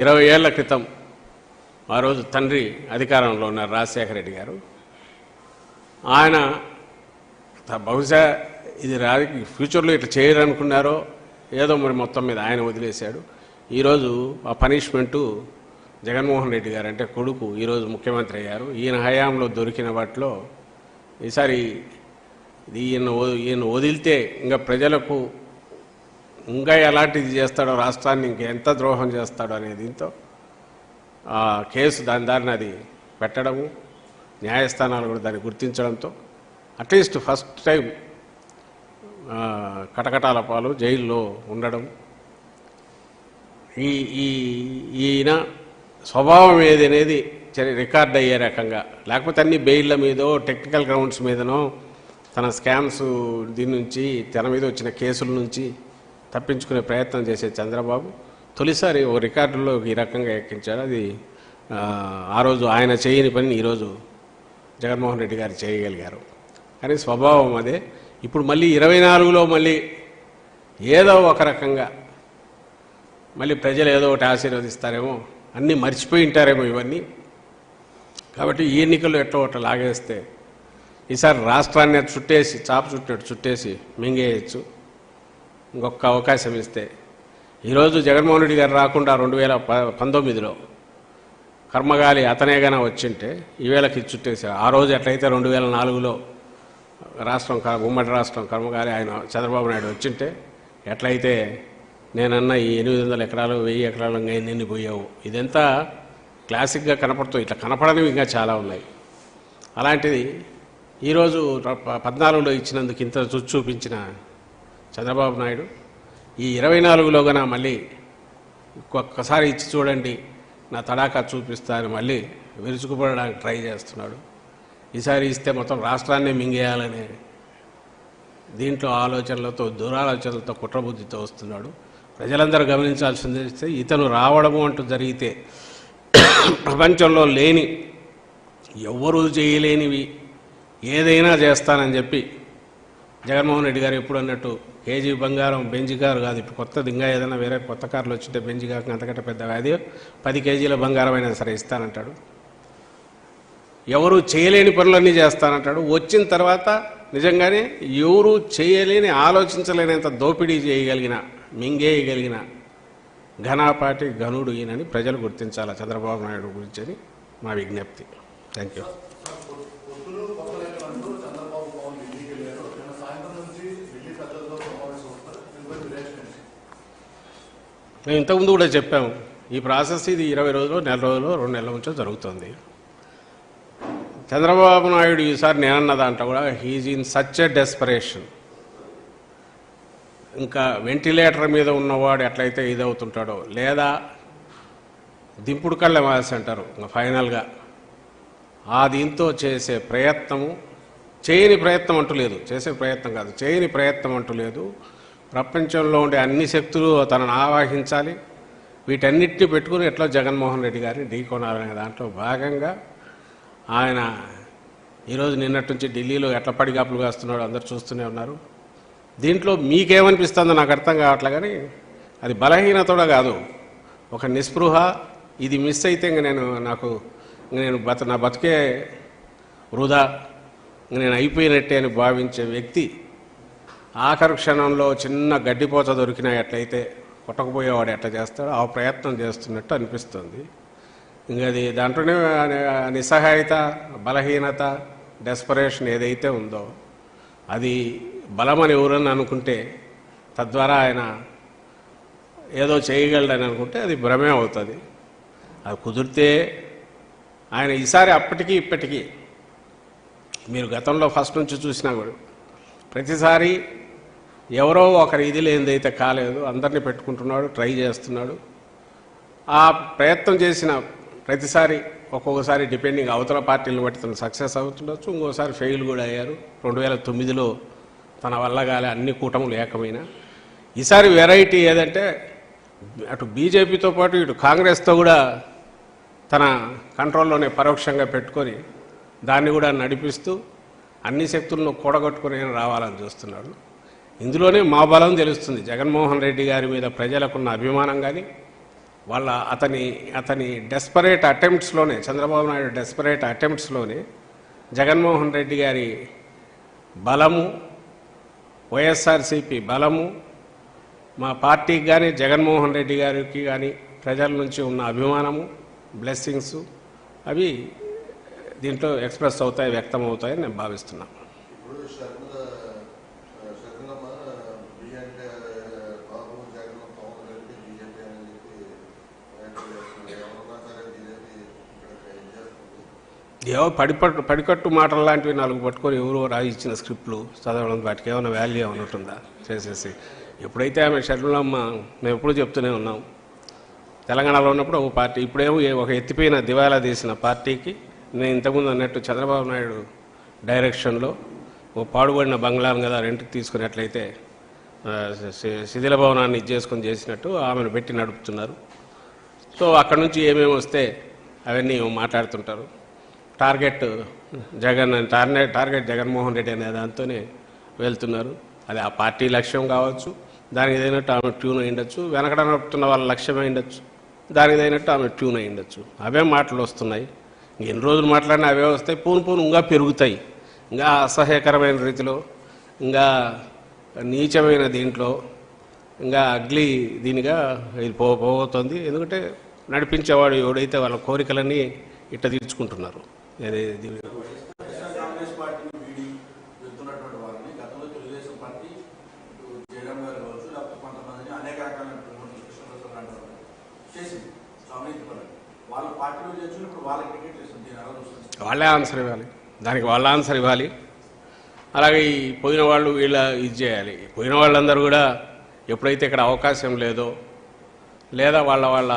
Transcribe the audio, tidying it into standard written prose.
20 ఏళ్ల క్రితం ఆ రోజు తండ్రి అధికారంలో ఉన్న రాజశేఖర రెడ్డి గారు ఆయన బహుశా ఇది ఫ్యూచర్లో ఇట్లా చేయరనుకున్నారో ఏదో మరి మొత్తం మీద ఆయన వదిలేశాడు. ఈరోజు ఆ పనిష్మెంటు జగన్మోహన్ రెడ్డి గారు అంటే కొడుకు ఈరోజు ముఖ్యమంత్రి అయ్యారు. ఈయన హయాంలో దొరికిన వాటిలో ఈసారి ఈయన వదిలితే ఇంకా ప్రజలకు ఇంకా ఎలాంటిది చేస్తాడో, రాష్ట్రాన్ని ఇంకెంత ద్రోహం చేస్తాడో అనే దీంతో ఆ కేసు దారిని అది పెట్టడము, న్యాయస్థానాలు కూడా దాన్ని గుర్తించడంతో అట్లీస్ట్ ఫస్ట్ టైం కటకటాల పాలు జైల్లో ఉండడం, ఈయన స్వభావం ఏదనేది రికార్డ్ అయ్యే రకంగా, లేకపోతే అన్ని బెయిల్ల మీదో టెక్నికల్ గ్రౌండ్స్ మీదనో తన స్కామ్స్ దీని నుంచి తన మీద వచ్చిన కేసుల నుంచి తప్పించుకునే ప్రయత్నం చేసే చంద్రబాబు తొలిసారి ఓ రికార్డులో ఈ రకంగా ఎక్కించాడు. అది ఆ రోజు ఆయన చేయని పని ఈరోజు జగన్మోహన్ రెడ్డి గారు చేయగలిగారు. కానీ స్వభావం అదే. ఇప్పుడు మళ్ళీ 24లో మళ్ళీ ఏదో ఒక రకంగా మళ్ళీ ప్రజలు ఏదో ఒకటి ఆశీర్వదిస్తారేమో, అన్నీ మర్చిపోయి ఉంటారేమో ఇవన్నీ. కాబట్టి ఈ ఎన్నికల్లో ఎట్లా ఒకటి లాగేస్తే ఈసారి రాష్ట్రాన్ని చుట్టేసి చాప చుట్టేట్టు చుట్టేసి మింగేయచ్చు. ఇంకొక అవకాశం ఇస్తే ఈరోజు జగన్మోహన్ రెడ్డి గారు రాకుండా 2019లో కర్మగాలి అతనేగాన వచ్చింటే ఈవేళకి చుట్టేసారు. ఆ రోజు ఎట్లయితే 2004లో రాష్ట్రం ఉమ్మడి రాష్ట్రం కర్మగాలి ఆయన చంద్రబాబు నాయుడు వచ్చింటే ఎట్లయితే నేనన్నా ఈ 800 ఎకరాలు 1000 ఎకరాలు ఇంకా ఎన్ని పోయావు, ఇదంతా క్లాసిక్గా కనపడుతూ ఇట్లా కనపడనివి ఇంకా చాలా ఉన్నాయి. అలాంటిది ఈరోజు 14లో ఇచ్చినందుకు ఇంత చూపించిన చంద్రబాబు నాయుడు ఈ 24లో గన మళ్ళీ ఒక్కసారి ఇచ్చి చూడండి నా తడాకా చూపిస్తాను మళ్ళీ విరుచుకుపడడానికి ట్రై చేస్తున్నాడు. ఈసారి ఇస్తే మొత్తం రాష్ట్రాన్ని మింగేయాలనే దీంట్లో ఆలోచనలతో, దురాలోచనలతో, కుట్రబుద్ధితో వస్తున్నాడు. ప్రజలందరూ గమనించాల్సింది ఇతను రావడము అంటూ జరిగితే ప్రపంచంలో లేని ఎవ్వరూ చేయలేనివి ఏదైనా చేస్తానని చెప్పి జగన్మోహన్ రెడ్డి గారు ఎప్పుడు అన్నట్టు కేజీ బంగారం బెంజ్ కారు కాదు, ఇప్పుడు కొత్తది ఇంకా ఏదైనా వేరే కొత్త కార్లు వచ్చింటే బెంజ్ కాక అంతకంటే పెద్ద వ్యాధి 10 కేజీల బంగారం అయినా సరే ఇస్తానంటాడు. ఎవరు చేయలేని పనులన్నీ చేస్తానంటాడు. వచ్చిన తర్వాత నిజంగానే ఎవరు చేయలేని, ఆలోచించలేనంత దోపిడీ చేయగలిగిన, మింగేయగలిగిన ఘనాపాటి ఘనుడు ఈయనని ప్రజలు గుర్తించాలి చంద్రబాబు నాయుడు గురించి అని మా విజ్ఞప్తి. Thank you. మేము ఇంతకుముందు కూడా చెప్పాము, ఈ ప్రాసెస్ ఇది 20 రోజులు, నెల రోజులు, 2 నెలల నుంచో జరుగుతుంది. చంద్రబాబు నాయుడు ఈసారి నేనన్న దాంట్లో కూడా he's in such a desperation. ఇంకా వెంటిలేటర్ మీద ఉన్నవాడు ఎట్లయితే ఇదవుతుంటాడో, లేదా దింపుడు కళ్ళ మాసి అంటారు ఇంకా ఫైనల్గా ఆ దీంతో చేసే ప్రయత్నము, చేయని ప్రయత్నం అంటూ లేదు, చేసే ప్రయత్నం కాదు, చేయని ప్రయత్నం అంటూ లేదు. ప్రపంచంలో ఉండే అన్ని శక్తులు తనను ఆవాహించాలి, వీటన్నిటిని పెట్టుకుని ఎట్లా జగన్మోహన్ రెడ్డి గారిని ఢీకొనాలనే దాంట్లో భాగంగా ఆయన ఈరోజు నిన్నటి నుంచి ఢిల్లీలో ఎట్లా పడిగాపులు కాస్తున్నాడో అందరు చూస్తూనే ఉన్నారు. దీంట్లో మీకేమనిపిస్తుందో నాకు అర్థం కావట్లే, కానీ అది బలహీనత కాదు, ఒక నిస్పృహ. ఇది మిస్ అయితే ఇంక నేను నా బతుకే వృధా, నేను అయిపోయినట్టే అని భావించే వ్యక్తి ఆఖరి క్షణంలో చిన్న గడ్డిపోత దొరికినా ఎట్లయితే కొట్టకపోయేవాడు ఎట్లా చేస్తాడో ఆ ప్రయత్నం చేస్తున్నట్టు అనిపిస్తుంది. ఇంకా అది దాంట్లోనే నిస్సహాయత, బలహీనత, డెస్పరేషన్ ఏదైతే ఉందో అది బలమని ఎవరని అనుకుంటే, తద్వారా ఆయన ఏదో చేయగలడని అనుకుంటే అది భ్రమే అవుతుంది. అది కుదిరితే ఆయన ఈసారి అప్పటికీ ఇప్పటికీ మీరు గతంలో ఫస్ట్ నుంచి చూసినా కూడా ప్రతిసారి ఎవరో ఒకరి ఇది లేనిదైతే కాలేదు, అందరినీ పెట్టుకుంటున్నాడు, ట్రై చేస్తున్నాడు. ఆ ప్రయత్నం చేసిన ప్రతిసారి ఒక్కొక్కసారి డిపెండింగ్ అవతల పార్టీలను బట్టి తను సక్సెస్ అవుతుండొచ్చు, ఇంకోసారి ఫెయిల్ కూడా అయ్యారు. 2009లో తన వల్ల కాలే, అన్ని కూటములు ఏకమైన. ఈసారి వెరైటీ ఏదంటే అటు బీజేపీతో పాటు ఇటు కాంగ్రెస్తో కూడా తన కంట్రోల్లోనే పరోక్షంగా పెట్టుకొని దాన్ని కూడా నడిపిస్తూ అన్ని శక్తులను కూడగొట్టుకుని రావాలని చూస్తున్నాడు. ఇందులోనే మా బలం తెలుస్తుంది. జగన్మోహన్ రెడ్డి గారి మీద ప్రజలకున్న అభిమానం కానీ, వాళ్ళ అతని డెస్పరేట్ అటెంప్ట్స్లోనే, చంద్రబాబు నాయుడు డెస్పరేట్ అటెంప్ట్స్లోనే జగన్మోహన్ రెడ్డి గారి బలము, వైఎస్ఆర్సీపీ బలము, మా పార్టీకి కానీ జగన్మోహన్ రెడ్డి గారికి కానీ ప్రజల నుంచి ఉన్న అభిమానము, బ్లెస్సింగ్స్ అవి దీంట్లో ఎక్స్ప్రెస్ అవుతాయి, వ్యక్తం అవుతాయని నేను భావిస్తున్నాను. ఏవో పడికట్టు మాటలు లాంటివి నాలుగు పట్టుకొని ఎవరో రాయించిన స్క్రిప్ట్లు చదవడం, వాటికి ఏమైనా వాల్యూ ఏమైనా ఉంటుందా చేసేసి. ఎప్పుడైతే ఆమె షర్మిలమ్మ, మేము ఎప్పుడు చెప్తూనే ఉన్నాం, తెలంగాణలో ఉన్నప్పుడు ఒక పార్టీ, ఇప్పుడేమో ఒక ఎత్తిపోయిన దివాలా తీసిన పార్టీకి నేను ఇంతకుముందు అన్నట్టు చంద్రబాబు నాయుడు డైరెక్షన్లో ఓ పాడుబడిన బంగ్లాను కదా రెంట్కి తీసుకున్నట్లయితే శిథిల భవనాన్ని చేసుకొని చేసినట్టు ఆమెను పెట్టి నడుపుతున్నారు. సో అక్కడ నుంచి ఏమేమి వస్తే అవన్నీ మాట్లాడుతుంటారు. టార్గెట్ జగన్మోహన్ రెడ్డి అనే దాంతోనే వెళ్తున్నారు. అది ఆ పార్టీ లక్ష్యం కావచ్చు, దానికి తగినట్టు ఆమె ట్యూన్ అయ్యిండొచ్చు, వెనకడ నడుపుతున్న వాళ్ళ లక్ష్యం అయ్యిండొచ్చు, దానికి తగినట్టు ఆమె ట్యూన్ అయ్యిండొచ్చు. అవే మాటలు వస్తున్నాయి. ఎన్ని రోజులు మాట్లాడినా అవే వస్తాయి. పూను ఇంకా పెరుగుతాయి, ఇంకా అసహ్యకరమైన రీతిలో, ఇంకా నీచమైన దీంట్లో, ఇంకా అగ్లీ దీనిగా ఇది పోబోతుంది. ఎందుకంటే నడిపించేవాడు ఎవడైతే వాళ్ళ కోరికలన్నీ ఇట్ట తీర్చుకుంటున్నారు. వాళ్ళే ఆన్సర్ ఇవ్వాలి, దానికి వాళ్ళ ఆన్సర్ ఇవ్వాలి. అలాగే ఈ పోయిన వాళ్ళు వీళ్ళ ఇది చేయాలి. పోయిన వాళ్ళందరూ కూడా ఎప్పుడైతే ఇక్కడ అవకాశం లేదో, లేదా వాళ్ళ